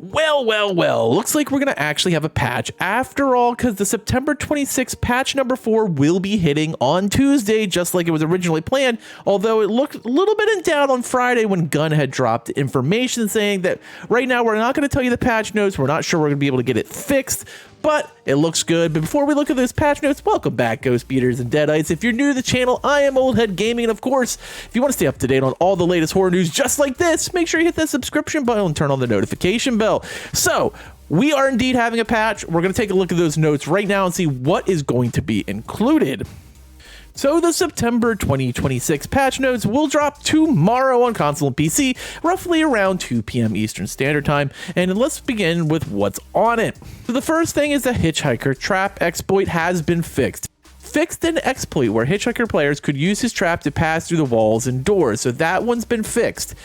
Well, looks like we're going to actually have a patch after all, because the September 26th patch number 4 will be hitting on Tuesday, just like it was originally planned, although it looked a little bit in doubt on Friday when Gunn had dropped information saying that right now we're not going to tell you the patch notes, we're not sure we're going to be able to get it fixed, but it looks good. But before we look at those patch notes, welcome back, Ghost Beaters and Deadites. If you're new to the channel, I am Old Head Gaming, and of course, if you want to stay up to date on all the latest horror news just like this, make sure you hit that subscription button and turn on the notification bell. So, we are indeed having a patch. We're going to take a look at those notes right now and see what is going to be included. So the September 2026 patch notes will drop tomorrow on console and PC, roughly around 2 p.m. Eastern Standard Time, and let's begin with what's on it. So the first thing is the Hitchhiker trap exploit has been fixed. Fixed an exploit where Hitchhiker players could use his trap to pass through the walls and doors, so that one's been fixed.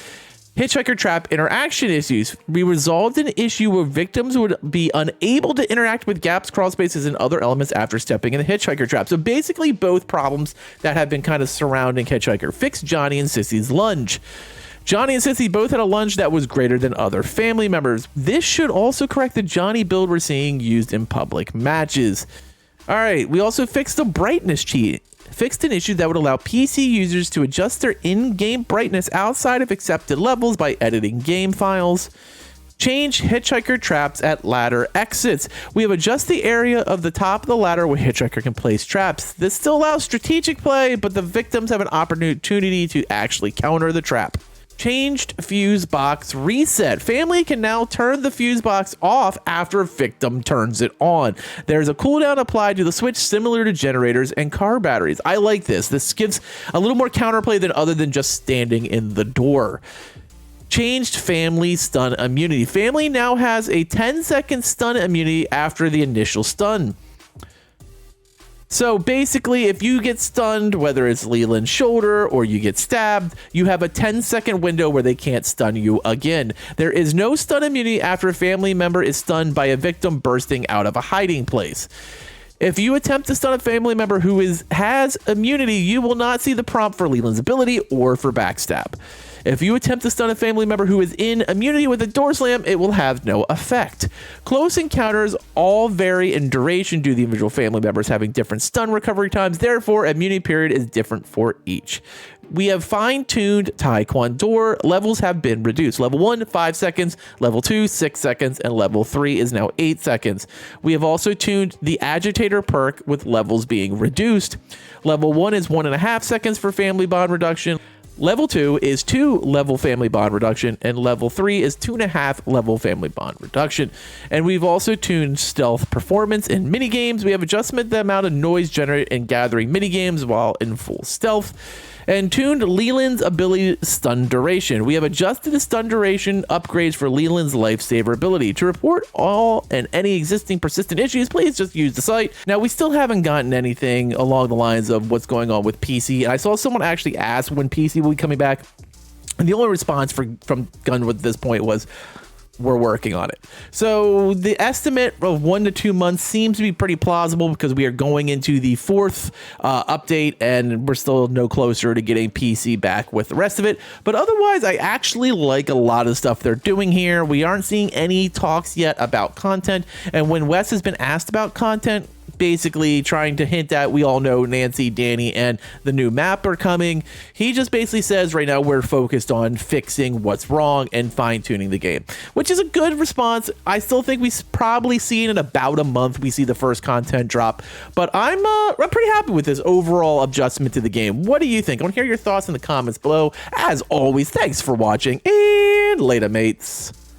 Hitchhiker trap interaction issues. We resolved an issue where victims would be unable to interact with gaps, crawl spaces, and other elements after stepping in the Hitchhiker trap. So basically both problems that have been kind of surrounding Hitchhiker. Fixed Johnny and Sissy's lunge. Johnny and Sissy both had a lunge that was greater than other family members. This should also correct the Johnny build we're seeing used in public matches. All right, we also fixed the brightness cheat. Fixed an issue that would allow PC users to adjust their in-game brightness outside of accepted levels by editing game files. Change Hitchhiker traps at ladder exits. We have adjusted the area of the top of the ladder where Hitchhiker can place traps. This still allows strategic play, but the victims have an opportunity to actually counter the trap. Changed fuse box reset. Family can now turn the fuse box off after a victim turns it on. There's a cooldown applied to the switch similar to generators and car batteries. I like this. This gives a little more counterplay than other than just standing in the door. Changed family stun immunity. Family now has a 10-second stun immunity after the initial stun. So basically, if you get stunned, whether it's Leland's shoulder or you get stabbed, you have a 10-second window where they can't stun you again. There is no stun immunity after a family member is stunned by a victim bursting out of a hiding place. If you attempt to stun a family member who has immunity, you will not see the prompt for Leland's ability or for backstab. If you attempt to stun a family member who is in immunity with a door slam, it will have no effect. Close encounters all vary in duration due to the individual family members having different stun recovery times. Therefore, immunity period is different for each. We have fine-tuned Taekwondo. Levels have been reduced. Level 1, 5 seconds. Level 2, 6 seconds. And level 3 is now 8 seconds. We have also tuned the Agitator perk with levels being reduced. Level 1 is 1.5 seconds for family bond reduction. Level 2 is 2 level family bond reduction, and level 3 is 2.5 level family bond reduction. And we've also tuned stealth performance in minigames. We have adjusted the amount of noise generated in gathering minigames while in full stealth. And tuned Leland's ability stun duration. We have adjusted the stun duration upgrades for Leland's lifesaver ability. To report all and any existing persistent issues, please just use the site. Now, we still haven't gotten anything along the lines of what's going on with PC. And I saw someone actually ask when PC will be coming back. And the only response from Gunn at this point was, we're working on it. So the estimate of 1 to 2 months seems to be pretty plausible because we are going into the 4th update and we're still no closer to getting PC back with the rest of it. But otherwise, I actually like a lot of the stuff they're doing here. We aren't seeing any talks yet about content. And when Wes has been asked about content, basically trying to hint at, we all know Nancy, Danny, and the new map are coming. He just basically says right now we're focused on fixing what's wrong and fine-tuning the game, which is a good response. I still think we probably see in about a month we see the first content drop, but I'm pretty happy with this overall adjustment to the game. What do you think? I want to hear your thoughts in the comments below. As always, thanks for watching, and later, mates.